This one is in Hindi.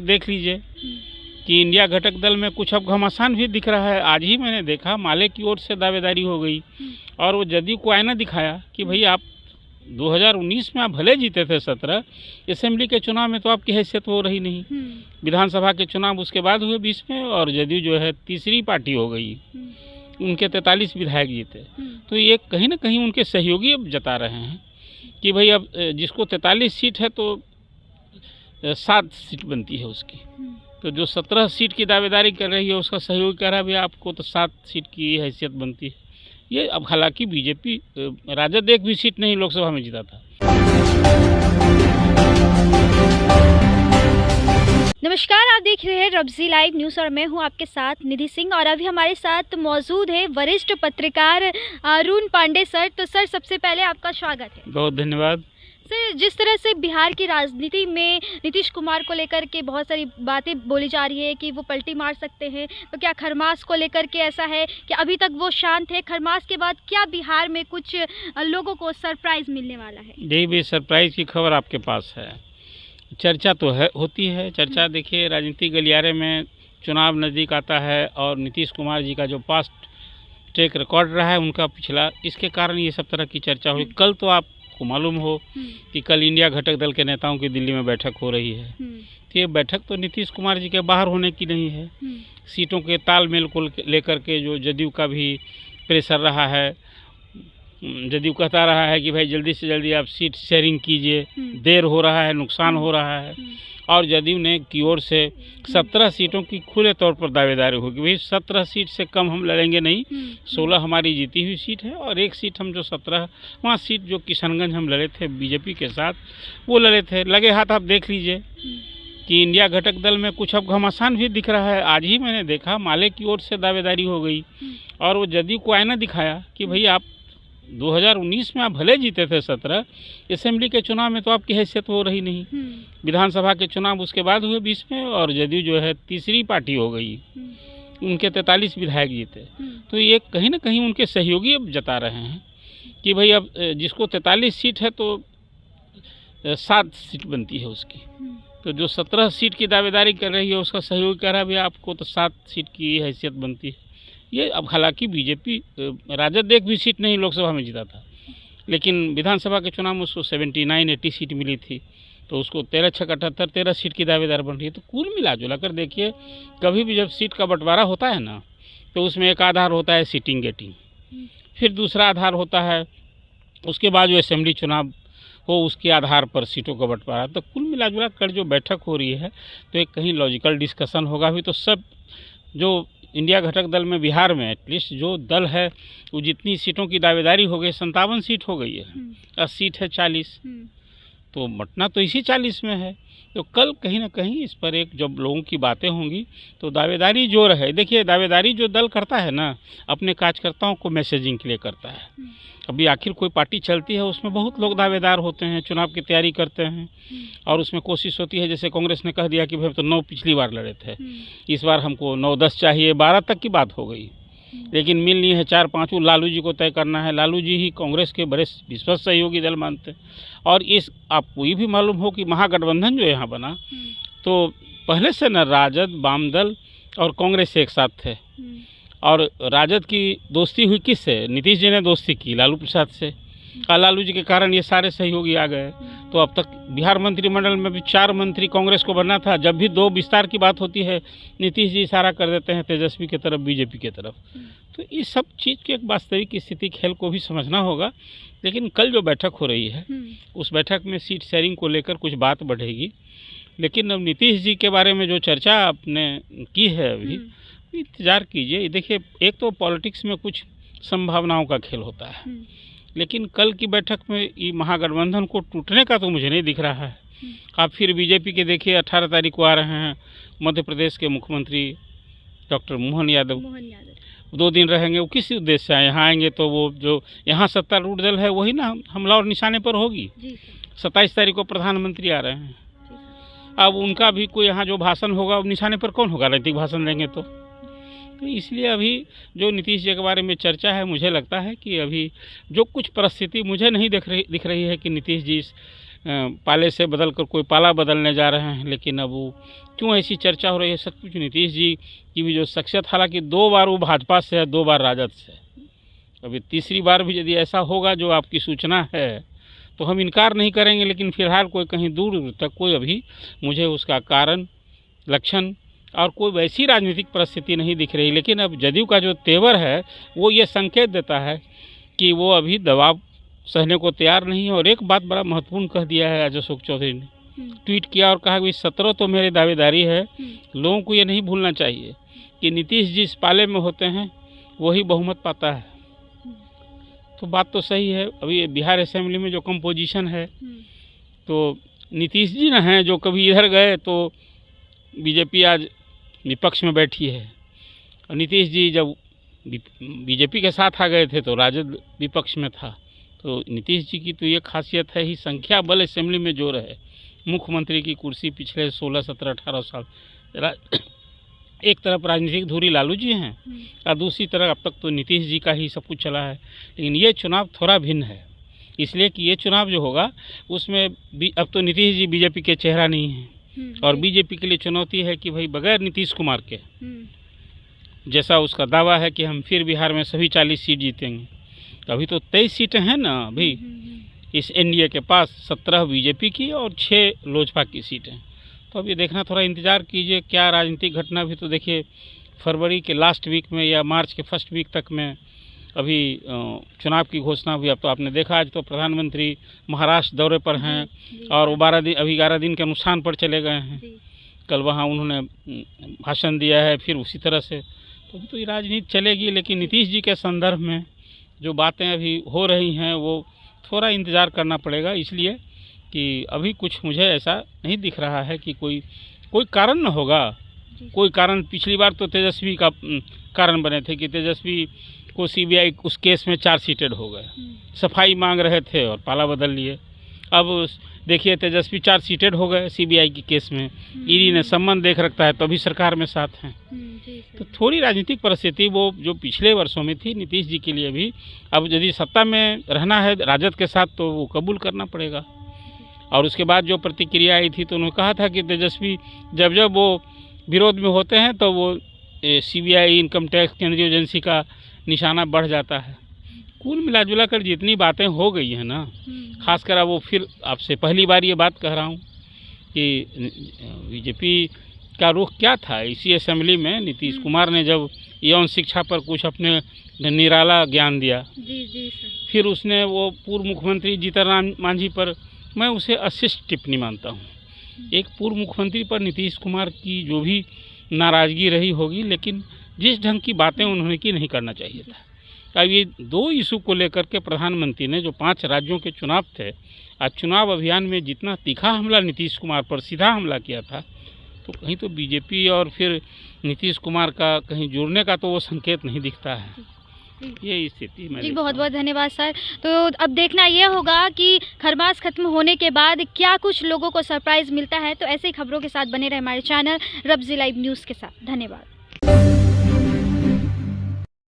देख लीजिए कि इंडिया घटक दल में कुछ अब घमासान भी दिख रहा है। आज ही मैंने देखा माले की ओर से दावेदारी हो गई और वो जदयू को आईना दिखाया कि भाई आप 2019 में आप भले जीते थे 17, असेंबली के चुनाव में तो आपकी हैसियत हो रही नहीं। विधानसभा के चुनाव उसके बाद हुए 20 में और जदयू जो है तीसरी पार्टी हो गई, उनके 43 विधायक जीते। तो ये कहीं ना कहीं उनके सहयोगी अब जता रहे हैं कि भाई अब जिसको 43 सीट है तो 7 सीट बनती है उसकी, तो जो 17 सीट की दावेदारी कर रही है उसका सहयोगी कह रहा है भाई आपको तो 7 सीट की हैसियत बनती है। ये अब हालांकि बीजेपी राजद एक भी सीट नहीं लोकसभा में जीता था। नमस्कार, आप देख रहे हैं रब्जी लाइव न्यूज़ और मैं हूं आपके साथ निधि सिंह। और अभी हमारे साथ मौजूद है वरिष्ठ पत्रकार अरुण पांडे सर। तो सर, सबसे पहले आपका स्वागत है। बहुत धन्यवाद सर। जिस तरह से बिहार की राजनीति में नीतीश कुमार को लेकर के बहुत सारी बातें बोली जा रही है कि वो पलटी मार सकते हैं, तो क्या खरमास को लेकर के ऐसा है कि अभी तक वो शांत है? खरमास के बाद क्या बिहार में कुछ लोगों को सरप्राइज मिलने वाला है? यही भी सरप्राइज की खबर आपके पास है। चर्चा तो है, होती है चर्चा। देखिए, राजनीतिक गलियारे में चुनाव नज़दीक आता है और नीतीश कुमार जी का जो पास्ट ट्रैक रिकॉर्ड रहा है उनका पिछला, इसके कारण ये सब तरह की चर्चा हुई। कल तो आपको मालूम हो कि कल इंडिया घटक दल के नेताओं की दिल्ली में बैठक हो रही है। तो ये बैठक तो नीतीश कुमार जी के बाहर होने की नहीं है। सीटों के तालमेल को लेकर के जो जदयू का भी प्रेशर रहा है, जदयू कहता रहा है कि भाई जल्दी से जल्दी आप सीट शेयरिंग कीजिए, देर हो रहा है, नुकसान हो रहा है। और जदयू ने की ओर से 17 सीटों की खुले तौर पर दावेदारी होगी। भाई 17 सीट से कम हम लड़ेंगे नहीं, 16 हमारी जीती हुई सीट है और एक सीट हम जो 17वां सीट जो किशनगंज हम लड़े थे बीजेपी के साथ, वो लड़े थे। लगे हाथ आप देख लीजिए कि इंडिया घटक दल में कुछ अब घमासान भी दिख रहा है। आज ही मैंने देखा माले की ओर से दावेदारी हो गई और वो जदयू को आईना दिखाया कि भाई आप 2019 में आप भले जीते थे 17, असेंबली के चुनाव में तो आपकी हैसियत हो रही नहीं। विधानसभा के चुनाव उसके बाद हुए 20 में और जदयू जो है तीसरी पार्टी हो गई, उनके 43 विधायक जीते। तो ये कहीं ना कहीं उनके सहयोगी अब जता रहे हैं कि भाई अब जिसको 43 सीट है तो 7 सीट बनती है उसकी, तो जो 17 सीट की दावेदारी कर रही है उसका सहयोगी कह रहा है भाई आपको तो 7 सीट की हैसियत बनती है। ये अब हालांकि बीजेपी राजद एक भी सीट नहीं लोकसभा में जीता था, लेकिन विधानसभा के चुनाव में उसको 79-80 सीट मिली थी, तो उसको 13-6-78 13 सीट की दावेदार बन रही है। तो कुल मिला जुला कर देखिए, कभी भी जब सीट का बंटवारा होता है ना, तो उसमें एक आधार होता है सीटिंग गेटिंग, फिर दूसरा आधार होता है उसके बाद जो असेंबली चुनाव हो उसके आधार पर सीटों का बंटवारा। तो कुल मिला जुला कर जो बैठक हो रही है तो एक कहीं लॉजिकल डिस्कशन होगा भी। तो सब जो इंडिया घटक दल में बिहार में एटलीस्ट जो दल है वो जितनी सीटों की दावेदारी हो गई, 57 सीट हो गई है, 10 सीट है 40, तो बंटना तो इसी 40 में है। तो कल कहीं ना कहीं इस पर एक जब लोगों की बातें होंगी तो दावेदारी जोर है। देखिए, दावेदारी जो दल करता है ना, अपने कार्यकर्ताओं को मैसेजिंग के लिए करता है। अभी आखिर कोई पार्टी चलती है उसमें बहुत लोग दावेदार होते हैं, चुनाव की तैयारी करते हैं और उसमें कोशिश होती है। जैसे कांग्रेस ने कह दिया कि भाई तो 9 पिछली बार लड़े थे, इस बार हमको 9-10 चाहिए, 12 तक की बात हो गई, लेकिन मिल नहीं है 4-5। लालू जी को तय करना है, लालू जी ही कांग्रेस के बड़े विश्वस्त सहयोगी दल मानते हैं। और इस आपको ये भी मालूम हो कि महागठबंधन जो यहाँ बना तो पहले से न राजद, वामदल और कांग्रेस एक साथ थे, और राजद की दोस्ती हुई किससे? नीतीश जी ने दोस्ती की लालू प्रसाद से, और लालू जी के कारण ये सारे सहयोगी आ गए। तो अब तक बिहार मंत्रिमंडल में भी 4 मंत्री कांग्रेस को बनना था। जब भी 2 विस्तार की बात होती है नीतीश जी इशारा कर देते हैं तेजस्वी की तरफ, बीजेपी की तरफ। तो इस सब चीज़ की एक वास्तविक स्थिति खेल को भी समझना होगा। लेकिन कल जो बैठक हो रही है उस बैठक में सीट शेयरिंग को लेकर कुछ बात बढ़ेगी। लेकिन अब नीतीश जी के बारे में जो चर्चा आपने की है अभी, इंतज़ार कीजिए। देखिए, एक तो पॉलिटिक्स में कुछ संभावनाओं का खेल होता है, लेकिन कल की बैठक में ये महागठबंधन को टूटने का तो मुझे नहीं दिख रहा है। आप फिर बीजेपी के देखिए 18 तारीख को आ रहे हैं मध्य प्रदेश के मुख्यमंत्री डॉक्टर मोहन यादव 2 दिन रहेंगे। वो किस उद्देश्य से आए? यहाँ आएंगे तो वो जो यहाँ सत्तारूढ़ दल है वही ना हमला और निशाने पर होगी। 27 तारीख को प्रधानमंत्री आ रहे हैं, अब उनका भी कोई यहाँ जो भाषण होगा अब निशाने पर कौन होगा? राजनीतिक भाषण देंगे तो इसलिए अभी जो नीतीश जी के बारे में चर्चा है, मुझे लगता है कि अभी जो कुछ परिस्थिति मुझे नहीं दिख रही है कि नीतीश जी पाले से बदल कर कोई पाला बदलने जा रहे हैं। लेकिन अब वो क्यों ऐसी चर्चा हो रही है, सब कुछ नीतीश जी की भी जो शख्सियत, हालांकि 2 बार वो भाजपा से है, 2 बार राजद से। अभी तीसरी बार भी यदि ऐसा होगा जो आपकी सूचना है तो हम इनकार नहीं करेंगे, लेकिन फिलहाल कोई कहीं दूर तक कोई अभी मुझे उसका कारण, लक्षण और कोई वैसी राजनीतिक परिस्थिति नहीं दिख रही। लेकिन अब जदयू का जो तेवर है वो ये संकेत देता है कि वो अभी दबाव सहने को तैयार नहीं है। और एक बात बड़ा महत्वपूर्ण कह दिया है आज अशोक चौधरी ने, ट्वीट किया और कहा कि 17 तो मेरी दावेदारी है। लोगों को ये नहीं भूलना चाहिए कि नीतीश जी इस पाले में होते हैं वही बहुमत पाता है। तो बात तो सही है। अभी बिहार असेंबली में जो कंपोजिशन है तो नीतीश जी न हैं जो कभी इधर गए तो बीजेपी आज विपक्ष में बैठी है, और नीतीश जी जब बीजेपी के साथ आ गए थे तो राजद विपक्ष में था। तो नीतीश जी की तो ये खासियत है ही, संख्या बल असेंबली में जोर है। मुख्यमंत्री की कुर्सी पिछले 16, 17, 18 साल एक तरफ राजनीतिक धुरी लालू जी हैं और दूसरी तरफ अब तक तो नीतीश जी का ही सब कुछ चला है। लेकिन ये चुनाव थोड़ा भिन्न है, इसलिए कि ये चुनाव जो होगा उसमें अब तो नीतीश जी बीजेपी के चेहरा नहीं है, और बीजेपी के लिए चुनौती है कि भाई बगैर नीतीश कुमार के, जैसा उसका दावा है कि हम फिर बिहार में सभी 40 सीट जीतेंगे, तो अभी तो 23 सीटें हैं ना अभी इस एनडीए के पास, 17 बीजेपी की और 6 लोजपा की सीटें। तो अब ये देखना, थोड़ा इंतज़ार कीजिए क्या राजनीतिक घटना। भी तो देखिए फरवरी के लास्ट वीक में या मार्च के फर्स्ट वीक तक में अभी चुनाव की घोषणा हुई। अब तो आपने देखा आज तो प्रधानमंत्री महाराष्ट्र दौरे पर हैं और वो 11 दिन के अनुष्ठान पर चले गए हैं। कल वहाँ उन्होंने भाषण दिया है, फिर उसी तरह से तो ये राजनीति चलेगी। लेकिन नीतीश जी के संदर्भ में जो बातें अभी हो रही हैं वो थोड़ा इंतज़ार करना पड़ेगा, इसलिए कि अभी कुछ मुझे ऐसा नहीं दिख रहा है कि कोई कारण न होगा। कोई कारण पिछली बार तो तेजस्वी का कारण बने थे कि तेजस्वी को सीबीआई उस केस में 4 सीटेड हो गए, सफाई मांग रहे थे और पाला बदल लिए। अब देखिए तेजस्वी 4 सीटेड हो गए सीबीआई की केस में, ईडी ने सम्मन देख रखता है तो अभी सरकार में साथ हैं। तो थोड़ी राजनीतिक परिस्थिति वो जो पिछले वर्षों में थी नीतीश जी के लिए भी, अब यदि सत्ता में रहना है राजद के साथ तो वो कबूल करना पड़ेगा। और उसके बाद जो प्रतिक्रिया आई थी तो उन्होंने कहा था कि तेजस्वी जब वो विरोध में होते हैं तो वो सीबीआई, इनकम टैक्स, केंद्रीय एजेंसी का निशाना बढ़ जाता है। कुल मिला जुला कर जितनी बातें हो गई हैं ना, खासकर वो फिर आपसे पहली बार ये बात कह रहा हूँ कि बीजेपी का रुख क्या था। इसी असेंबली में नीतीश कुमार ने जब यौन शिक्षा पर कुछ अपने निराला ज्ञान दिया, जी सर। फिर उसने वो पूर्व मुख्यमंत्री जीतन मांझी पर, मैं उसे अशिष्ट टिप्पणी मानता हूँ। एक पूर्व मुख्यमंत्री पर नीतीश कुमार की जो भी नाराज़गी रही होगी, लेकिन जिस ढंग की बातें उन्होंने की नहीं करना चाहिए था। अब ये 2 इशू को लेकर के प्रधानमंत्री ने जो 5 राज्यों के चुनाव थे, आज चुनाव अभियान में जितना तीखा हमला नीतीश कुमार पर सीधा हमला किया था, तो कहीं तो बीजेपी और फिर नीतीश कुमार का कहीं जुड़ने का तो वो संकेत नहीं दिखता है। ये स्थिति में जी बहुत बहुत धन्यवाद सर। तो अब देखना ये होगा कि खरमास खत्म होने के बाद क्या कुछ लोगों को सरप्राइज़ मिलता है। तो ऐसे ही खबरों के साथ बने रहे हमारे चैनल रब्ज़ी लाइव न्यूज़ के साथ। धन्यवाद।